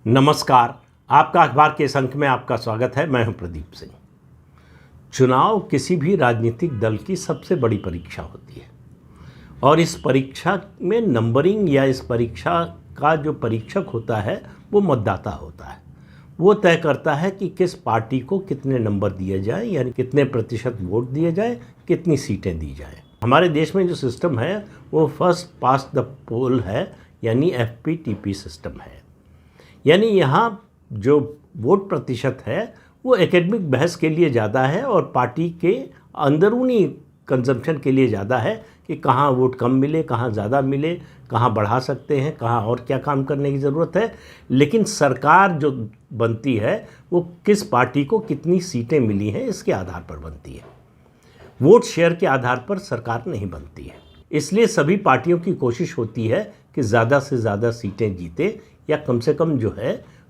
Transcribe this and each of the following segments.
नमस्कार। आपका अखबार के इस अंक में आपका स्वागत है। मैं हूं प्रदीप सिंह। चुनाव किसी भी राजनीतिक दल की सबसे बड़ी परीक्षा होती है और इस परीक्षा में नंबरिंग या इस परीक्षा का जो परीक्षक होता है वो मतदाता होता है। वो तय करता है कि किस पार्टी को कितने नंबर दिए जाए, यानी कितने प्रतिशत वोट दिए जाए, कितनी सीटें दी जाए। हमारे देश में जो सिस्टम है वो फर्स्ट पास द पोल है, यानी FPTP सिस्टम है। यानी यहाँ जो वोट प्रतिशत है वो एकेडमिक बहस के लिए ज़्यादा है और पार्टी के अंदरूनी कंजम्पशन के लिए ज़्यादा है कि कहाँ वोट कम मिले, कहाँ ज़्यादा मिले, कहाँ बढ़ा सकते हैं, कहाँ और क्या काम करने की ज़रूरत है। लेकिन सरकार जो बनती है वो किस पार्टी को कितनी सीटें मिली हैं इसके आधार पर बनती है। वोट शेयर के आधार पर सरकार नहीं बनती है। इसलिए सभी पार्टियों की कोशिश होती है कि ज़्यादा से ज़्यादा सीटें जीते, या कम से कम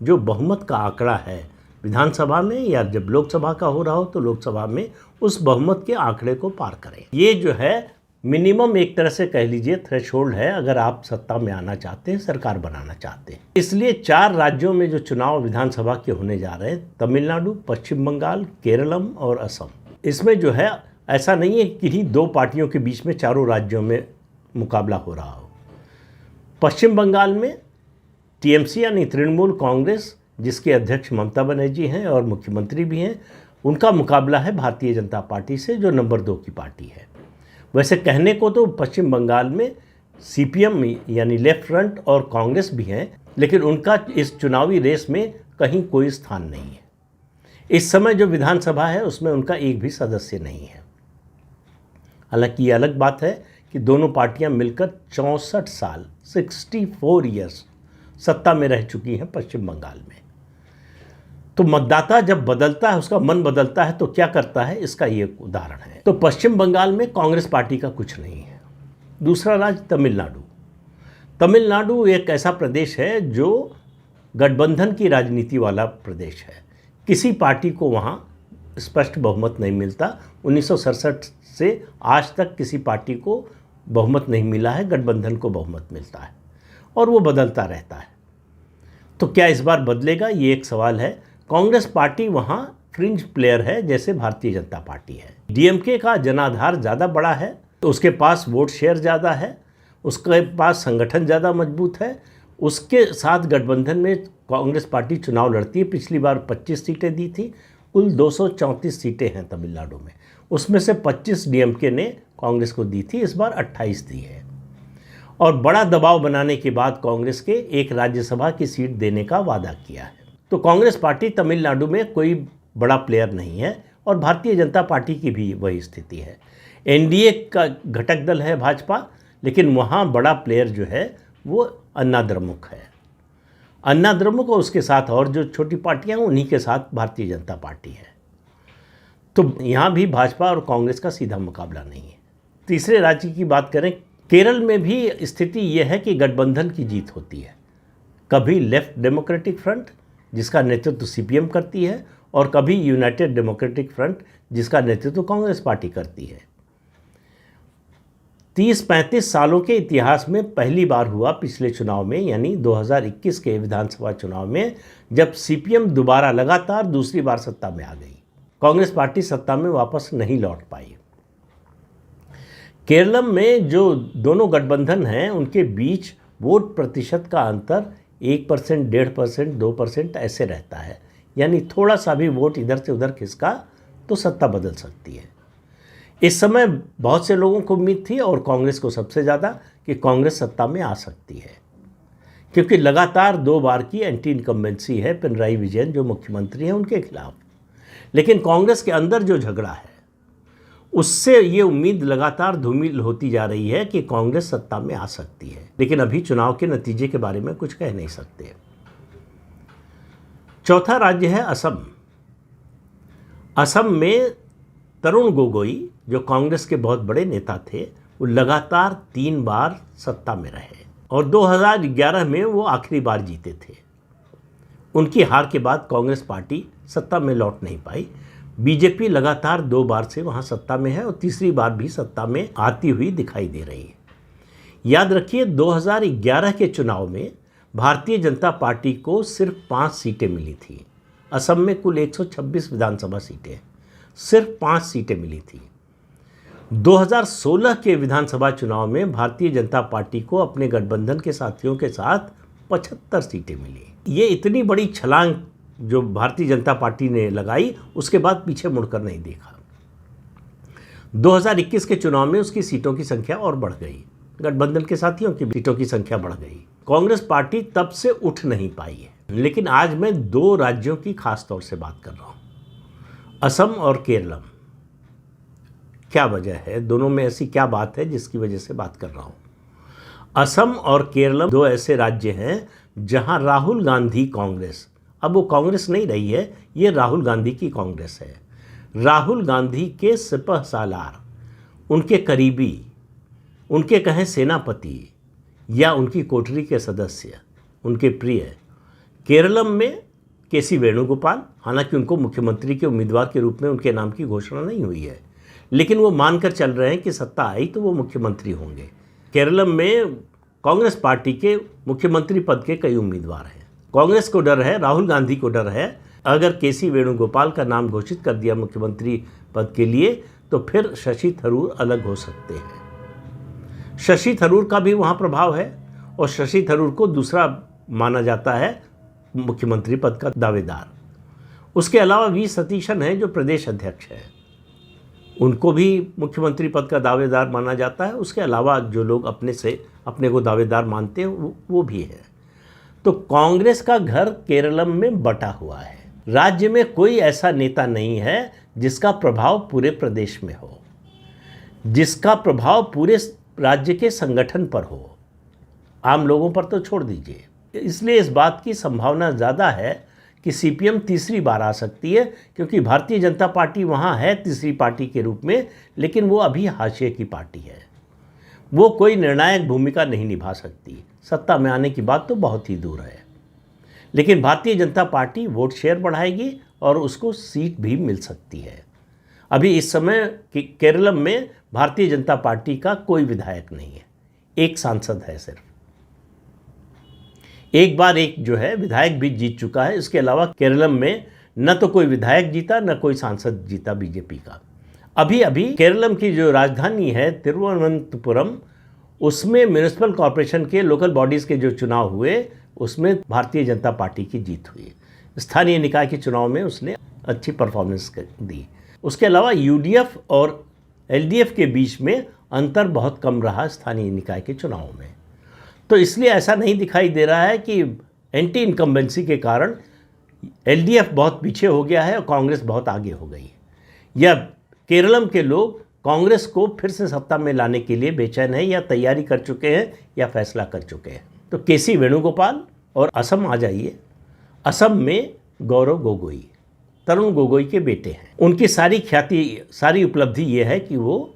जो बहुमत का आंकड़ा है विधानसभा में या जब लोकसभा का हो रहा हो तो लोकसभा में उस बहुमत के आंकड़े को पार करें। ये जो है मिनिमम एक तरह से कह लीजिए थ्रेशोल्ड है अगर आप सत्ता में आना चाहते हैं, सरकार बनाना चाहते हैं। इसलिए 4 राज्यों में जो चुनाव विधानसभा के होने जा रहे हैं, तमिलनाडु, पश्चिम बंगाल, केरलम और असम, इसमें जो है ऐसा नहीं है कि किन्हीं 2 पार्टियों के बीच में चारों राज्यों में मुकाबला हो रहा हो। पश्चिम बंगाल में TMC यानी तृणमूल कांग्रेस, जिसके अध्यक्ष ममता बनर्जी हैं और मुख्यमंत्री भी हैं, उनका मुकाबला है भारतीय जनता पार्टी से जो नंबर 2 की पार्टी है। वैसे कहने को तो पश्चिम बंगाल में CPM यानी लेफ्ट फ्रंट और कांग्रेस भी हैं, लेकिन उनका इस चुनावी रेस में कहीं कोई स्थान नहीं है। इस समय जो विधानसभा है उसमें उनका एक भी सदस्य नहीं है। हालांकि ये अलग बात है कि दोनों पार्टियां मिलकर 64 साल 64 ईयर्स सत्ता में रह चुकी हैं पश्चिम बंगाल में। तो मतदाता जब बदलता है, उसका मन बदलता है, तो क्या करता है, इसका ये उदाहरण है। तो पश्चिम बंगाल में कांग्रेस पार्टी का कुछ नहीं है। दूसरा राज्य तमिलनाडु। तमिलनाडु एक ऐसा प्रदेश है जो गठबंधन की राजनीति वाला प्रदेश है। किसी पार्टी को वहाँ स्पष्ट बहुमत नहीं मिलता। 1967 से आज तक किसी पार्टी को बहुमत नहीं मिला है, गठबंधन को बहुमत मिलता है और वो बदलता रहता है। तो क्या इस बार बदलेगा, ये एक सवाल है। कांग्रेस पार्टी वहाँ फ्रिंज प्लेयर है जैसे भारतीय जनता पार्टी है। DMK का जनाधार ज़्यादा बड़ा है, तो उसके पास वोट शेयर ज़्यादा है, उसके पास संगठन ज़्यादा मजबूत है। उसके साथ गठबंधन में कांग्रेस पार्टी चुनाव लड़ती है। पिछली बार 25 सीटें दी थी। कुल 234 सीटें हैं तमिलनाडु में, उसमें से 25 DMK ने कांग्रेस को दी थी, इस बार 28 दी है। और बड़ा दबाव बनाने के बाद कांग्रेस के एक राज्यसभा की सीट देने का वादा किया है। तो कांग्रेस पार्टी तमिलनाडु में कोई बड़ा प्लेयर नहीं है और भारतीय जनता पार्टी की भी वही स्थिति है। NDA का घटक दल है भाजपा, लेकिन वहाँ बड़ा प्लेयर जो है वो अन्ना द्रमुक है। अन्ना द्रमुक और उसके साथ और जो छोटी पार्टियाँ हैं उन्हीं के साथ भारतीय जनता पार्टी है। तो यहाँ भी भाजपा और कांग्रेस का सीधा मुकाबला नहीं है। तीसरे राज्य की बात करें, केरल में भी स्थिति यह है कि गठबंधन की जीत होती है। कभी लेफ्ट डेमोक्रेटिक फ्रंट जिसका नेतृत्व CPM करती है और कभी यूनाइटेड डेमोक्रेटिक फ्रंट जिसका नेतृत्व कांग्रेस पार्टी करती है। 30-35 सालों के इतिहास में पहली बार हुआ पिछले चुनाव में, यानी 2021 के विधानसभा चुनाव में, जब CPM दोबारा लगातार दूसरी बार सत्ता में आ गई। कांग्रेस पार्टी सत्ता में वापस नहीं लौट पाई। केरलम में जो दोनों गठबंधन हैं उनके बीच वोट प्रतिशत का अंतर 1%, 1.5%, 2% ऐसे रहता है। यानी थोड़ा सा भी वोट इधर से उधर खिसका तो सत्ता बदल सकती है। इस समय बहुत से लोगों को उम्मीद थी, और कांग्रेस को सबसे ज़्यादा, कि कांग्रेस सत्ता में आ सकती है, क्योंकि लगातार 2 बार की एंटी इनकम्बेंसी है पिनराई विजयन जो मुख्यमंत्री हैं उनके खिलाफ। लेकिन कांग्रेस के अंदर जो झगड़ा है उससे ये उम्मीद लगातार धूमिल होती जा रही है कि कांग्रेस सत्ता में आ सकती है। लेकिन अभी चुनाव के नतीजे के बारे में कुछ कह नहीं सकते। चौथा राज्य है असम। असम में तरुण गोगोई जो कांग्रेस के बहुत बड़े नेता थे, वो लगातार 3 बार सत्ता में रहे और 2011 में वो आखिरी बार जीते थे। उनकी हार के बाद कांग्रेस पार्टी सत्ता में लौट नहीं पाई। BJP लगातार 2 बार से वहाँ सत्ता में है और तीसरी बार भी सत्ता में आती हुई दिखाई दे रही है। याद रखिए 2011 के चुनाव में भारतीय जनता पार्टी को सिर्फ 5 सीटें मिली थी। असम में कुल 126 विधानसभा सीटें, सिर्फ 5 सीटें मिली थी। 2016 के विधानसभा चुनाव में भारतीय जनता पार्टी को अपने गठबंधन के साथियों के साथ 75 सीटें मिली। ये इतनी बड़ी छलांग जो भारतीय जनता पार्टी ने लगाई, उसके बाद पीछे मुड़कर नहीं देखा। 2021 के चुनाव में उसकी सीटों की संख्या और बढ़ गई, गठबंधन के साथियों की सीटों की संख्या बढ़ गई। कांग्रेस पार्टी तब से उठ नहीं पाई है। लेकिन आज मैं 2 राज्यों की खास तौर से बात कर रहा हूँ, असम और केरलम। क्या वजह है, दोनों में ऐसी क्या बात है जिसकी वजह से बात कर रहा हूँ। असम और केरलम 2 ऐसे राज्य हैं जहां राहुल गांधी कांग्रेस, अब वो कांग्रेस नहीं रही है, ये राहुल गांधी की कांग्रेस है। राहुल गांधी के सिपह सालार, उनके करीबी, उनके कहें सेनापति या उनकी कोठरी के सदस्य, उनके प्रिय केरलम में केसी वेणुगोपाल, हालांकि उनको मुख्यमंत्री के उम्मीदवार के रूप में उनके नाम की घोषणा नहीं हुई है, लेकिन वो मानकर चल रहे हैं कि सत्ता आई तो वो मुख्यमंत्री होंगे। केरलम में कांग्रेस पार्टी के मुख्यमंत्री पद के कई उम्मीदवार हैं। कांग्रेस को डर है, राहुल गांधी को डर है, अगर केसी वेणुगोपाल का नाम घोषित कर दिया मुख्यमंत्री पद के लिए तो फिर शशि थरूर अलग हो सकते हैं। शशि थरूर का भी वहाँ प्रभाव है और शशि थरूर को दूसरा माना जाता है मुख्यमंत्री पद का दावेदार। उसके अलावा वी सतीशन हैं जो प्रदेश अध्यक्ष हैं, उनको भी मुख्यमंत्री पद का दावेदार माना जाता है। उसके अलावा जो लोग अपने को दावेदार मानते हैं वो भी है। तो कांग्रेस का घर केरलम में बटा हुआ है। राज्य में कोई ऐसा नेता नहीं है जिसका प्रभाव पूरे प्रदेश में हो, जिसका प्रभाव पूरे राज्य के संगठन पर हो, आम लोगों पर तो छोड़ दीजिए। इसलिए इस बात की संभावना ज़्यादा है कि सीपीएम तीसरी बार आ सकती है, क्योंकि भारतीय जनता पार्टी वहाँ है तीसरी पार्टी के रूप में, लेकिन वो अभी हाशिए की पार्टी है। वो कोई निर्णायक भूमिका नहीं निभा सकती। सत्ता में आने की बात तो बहुत ही दूर है, लेकिन Bharatiya Janata party vote share बढ़ाएगी और उसको सीट भी मिल सकती है। अभी इस समय केरलम में भारतीय जनता पार्टी का कोई विधायक नहीं है, एक सांसद है सिर्फ। एक बार एक जो है विधायक भी जीत चुका है। इसके अलावा केरलम में न तो कोई विधायक जीता न कोई सांसद जीता बीजेपी का। अभी अभी केरलम की जो राजधानी है तिरुवनंतपुरम, उसमें म्यूनिसिपल कॉरपोरेशन के लोकल बॉडीज़ के जो चुनाव हुए उसमें भारतीय जनता पार्टी की जीत हुई। स्थानीय निकाय के चुनाव में उसने अच्छी परफॉर्मेंस दी। उसके अलावा यूडीएफ और एलडीएफ के बीच में अंतर बहुत कम रहा स्थानीय निकाय के चुनावों में। तो इसलिए ऐसा नहीं दिखाई दे रहा है कि एंटी इनकम्बेंसी के कारण एलडीएफ बहुत पीछे हो गया है और कांग्रेस बहुत आगे हो गई है, या केरलम के लोग कांग्रेस को फिर से सत्ता में लाने के लिए बेचैन है, या तैयारी कर चुके हैं या फैसला कर चुके हैं। तो केसी वेणुगोपाल और असम आ जाइए। असम में गौरव गोगोई तरुण गोगोई के बेटे हैं। उनकी सारी ख्याति, सारी उपलब्धि ये है कि वो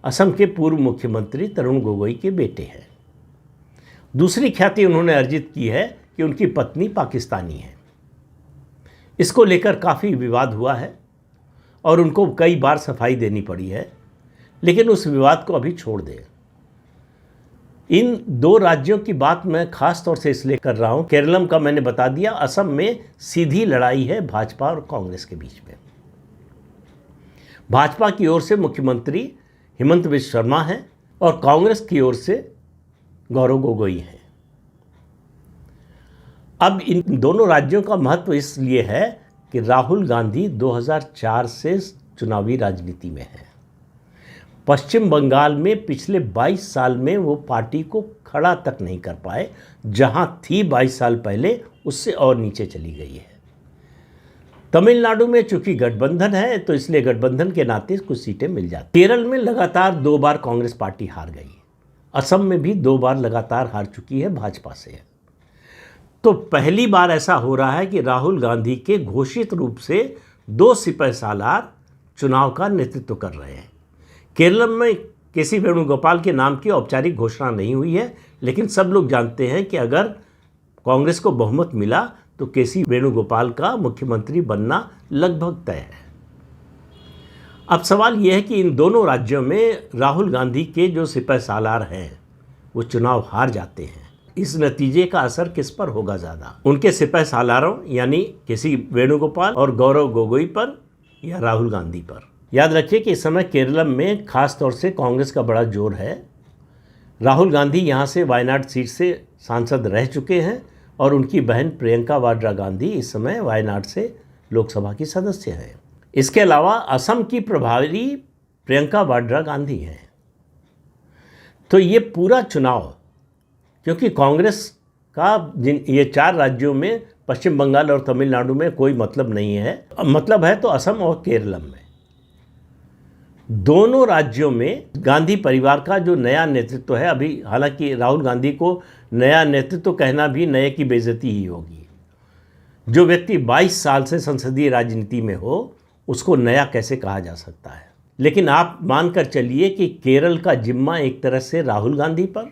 असम के पूर्व मुख्यमंत्री तरुण गोगोई के बेटे हैं। दूसरी ख्याति उन्होंने अर्जित की है कि उनकी पत्नी पाकिस्तानी है। इसको लेकर काफ़ी विवाद हुआ है और उनको कई बार सफाई देनी पड़ी है, लेकिन उस विवाद को अभी छोड़ दें। इन 2 राज्यों की बात मैं खास तौर से इसलिए कर रहा हूँ, केरलम का मैंने बता दिया। असम में सीधी लड़ाई है भाजपा और कांग्रेस के बीच में। भाजपा की ओर से मुख्यमंत्री हिमंत बिश्व शर्मा हैं और कांग्रेस की ओर से गौरव गोगोई हैं। अब इन दोनों राज्यों का महत्व इसलिए है कि राहुल गांधी 2004 से चुनावी राजनीति में है। पश्चिम बंगाल में पिछले 22 साल में वो पार्टी को खड़ा तक नहीं कर पाए, जहां थी 22 साल पहले उससे और नीचे चली गई है। तमिलनाडु में चूंकि गठबंधन है तो इसलिए गठबंधन के नाते कुछ सीटें मिल जाती। केरल में लगातार 2 बार कांग्रेस पार्टी हार गई। असम में भी 2 बार लगातार हार चुकी है भाजपा से। तो पहली बार ऐसा हो रहा है कि राहुल गांधी के घोषित रूप से 2 सिपह सालार चुनाव का नेतृत्व कर रहे हैं। केरल में केसी वेणुगोपाल के नाम की औपचारिक घोषणा नहीं हुई है, लेकिन सब लोग जानते हैं कि अगर कांग्रेस को बहुमत मिला तो केसी वेणुगोपाल का मुख्यमंत्री बनना लगभग तय है। अब सवाल यह है कि इन दोनों राज्यों में राहुल गांधी के जो सिपह सालार हैं वो चुनाव हार जाते हैं। इस नतीजे का असर किस पर होगा ज़्यादा, उनके सिपह सालारों यानी किसी वेणुगोपाल और गौरव गोगोई पर या राहुल गांधी पर। याद रखिए कि इस समय केरलम में खास तौर से कांग्रेस का बड़ा जोर है। राहुल गांधी यहाँ से वायनाड सीट से सांसद रह चुके हैं और उनकी बहन प्रियंका वाड्रा गांधी इस समय वायनाड से लोकसभा की सदस्य हैं। इसके अलावा असम की प्रभारी प्रियंका वाड्रा गांधी हैं। तो ये पूरा चुनाव, क्योंकि कांग्रेस का ये 4 राज्यों में पश्चिम बंगाल और तमिलनाडु में कोई मतलब नहीं है, मतलब है तो असम और केरलम में। दोनों राज्यों में गांधी परिवार का जो नया नेतृत्व है, अभी हालांकि राहुल गांधी को नया नेतृत्व कहना भी नए की बेइज्जती ही होगी। जो व्यक्ति 22 साल से संसदीय राजनीति में हो उसको नया कैसे कहा जा सकता है। लेकिन आप मानकर चलिए कि केरल का जिम्मा एक तरह से राहुल गांधी पर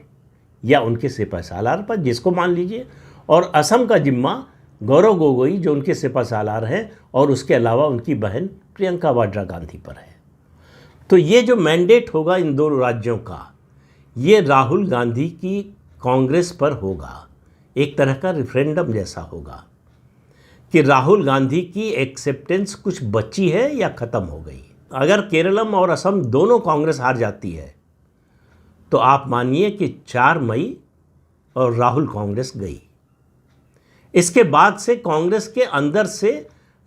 या उनके सिपह सालार पर, जिसको मान लीजिए, और असम का जिम्मा गौरव गोगोई जो उनके सिपह सालार हैं और उसके अलावा उनकी बहन प्रियंका वाड्रा गांधी पर है। तो ये जो मैंडेट होगा इन 2 राज्यों का, ये राहुल गांधी की कांग्रेस पर होगा। एक तरह का रेफरेंडम जैसा होगा कि राहुल गांधी की एक्सेप्टेंस कुछ बची है या ख़त्म हो गई। अगर केरलम और असम दोनों कांग्रेस हार जाती है तो आप मानिए कि 4 मई और राहुल कांग्रेस गई। इसके बाद से कांग्रेस के अंदर से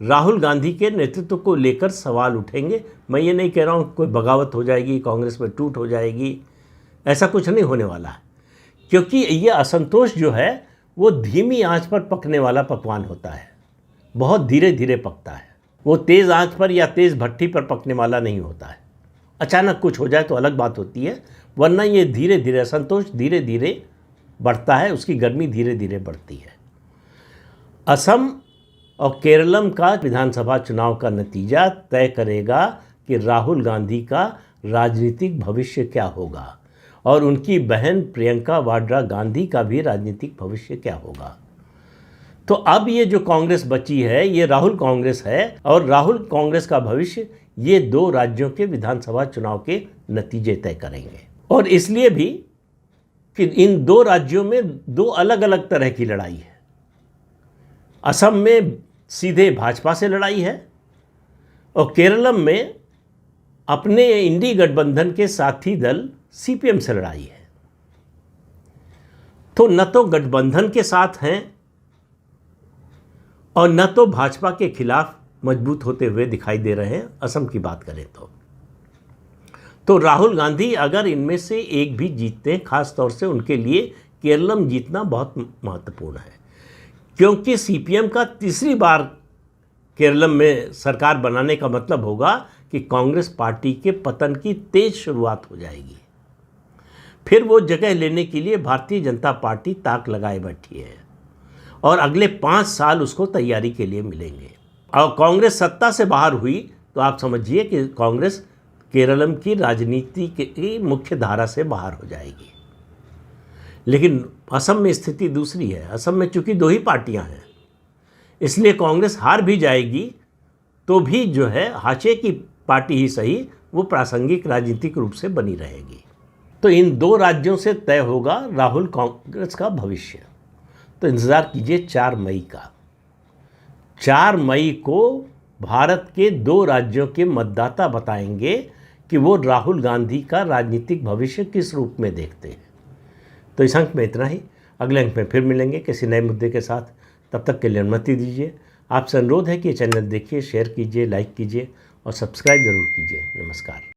राहुल गांधी के नेतृत्व को लेकर सवाल उठेंगे। मैं ये नहीं कह रहा हूँ कोई बगावत हो जाएगी, कांग्रेस में टूट हो जाएगी, ऐसा कुछ नहीं होने वाला है, क्योंकि ये असंतोष जो है वो धीमी आंच पर पकने वाला पकवान होता है, बहुत धीरे धीरे पकता है। वो तेज़ आंच पर या तेज़ भट्टी पर पकने वाला नहीं होता है। अचानक कुछ हो जाए तो अलग बात होती है, वरना ये धीरे धीरे, असंतोष धीरे धीरे बढ़ता है, उसकी गर्मी धीरे धीरे बढ़ती है। असम और केरलम का विधानसभा चुनाव का नतीजा तय करेगा कि राहुल गांधी का राजनीतिक भविष्य क्या होगा और उनकी बहन प्रियंका वाड्रा गांधी का भी राजनीतिक भविष्य क्या होगा। तो अब ये जो कांग्रेस बची है ये राहुल कांग्रेस है और राहुल कांग्रेस का भविष्य ये 2 राज्यों के विधानसभा चुनाव के नतीजे तय करेंगे। और इसलिए भी कि इन 2 राज्यों में 2 अलग अलग तरह की लड़ाई है। असम में सीधे भाजपा से लड़ाई है और केरलम में अपने इंडी गठबंधन के साथी दल सीपीएम से लड़ाई है। तो न तो गठबंधन के साथ हैं और न तो भाजपा के खिलाफ मजबूत होते हुए दिखाई दे रहे हैं। असम की बात करें तो राहुल गांधी अगर इनमें से एक भी जीतते हैं, खास तौर से उनके लिए केरलम जीतना बहुत महत्वपूर्ण है, क्योंकि सीपीएम का तीसरी बार केरलम में सरकार बनाने का मतलब होगा कि कांग्रेस पार्टी के पतन की तेज शुरुआत हो जाएगी। फिर वो जगह लेने के लिए भारतीय जनता पार्टी ताक लगाए बैठी है और अगले 5 साल उसको तैयारी के लिए मिलेंगे। और कांग्रेस सत्ता से बाहर हुई तो आप समझिए कि कांग्रेस केरलम की राजनीति की मुख्य धारा से बाहर हो जाएगी। लेकिन असम में स्थिति दूसरी है। असम में चूंकि 2 ही पार्टियां हैं, इसलिए कांग्रेस हार भी जाएगी तो भी जो है हाशिए की पार्टी ही सही, वो प्रासंगिक राजनीतिक रूप से बनी रहेगी। तो इन 2 राज्यों से तय होगा राहुल कांग्रेस का भविष्य। तो इंतज़ार कीजिए 4 मई का। 4 मई को भारत के 2 राज्यों के मतदाता बताएंगे कि वो राहुल गांधी का राजनीतिक भविष्य किस रूप में देखते हैं। तो इस अंक में इतना ही। अगले अंक में फिर मिलेंगे किसी नए मुद्दे के साथ। तब तक के लिए अनुमति दीजिए। आपसे अनुरोध है कि ये चैनल देखिए, शेयर कीजिए, लाइक कीजिए और सब्सक्राइब जरूर कीजिए। नमस्कार।